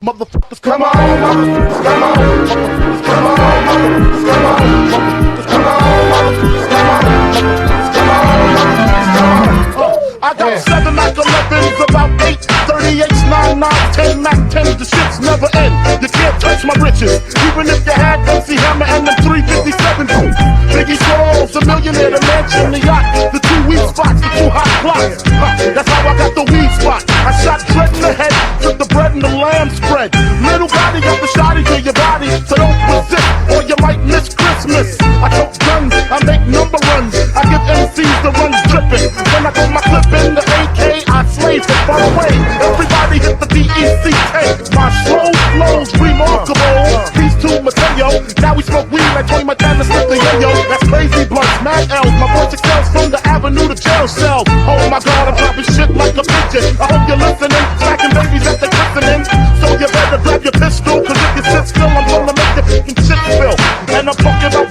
Motherfuckers, come on, motherfuckers, come on, motherfuckers, come on, motherfuckers, come on, motherfuckers, come on, motherfuckers, come on, motherfuckers, come on, motherfuckers, come on. I got 7 Mac 11s, about 8, 38s, 9, 9, 10 Mac 10s, the shits never end. You can't touch my riches, even if you had MC Hammer and them 357 boots. Biggie Smalls, a millionaire, the mansion, the yacht, the 2 weak spots, the 2 hot blocks. That's how I got the weed spot. I shot dread in the head, took the bread and the lamb spread. Little body got the shotty to your body, so don't resist or you might miss Christmas. I tote guns, I make number runs, I give MCs the runs dripping. When I throw my clip in the AK, I slay from far away. Everybody hit the DECK. My slow flow's remarkable. These two Mateo, now we smoke weed like Tony Montana slipped the yo-yo. That's crazy blunts, mad L's. My voice excels from the avenue to jail cell. Oh my God, I'm dropping shit like a pigeon. I hope you're listening, smacking babies at the christening. So you better grab your pistol, cause if you sit still, I'm gonna make your fucking shit spill. And I'm talking about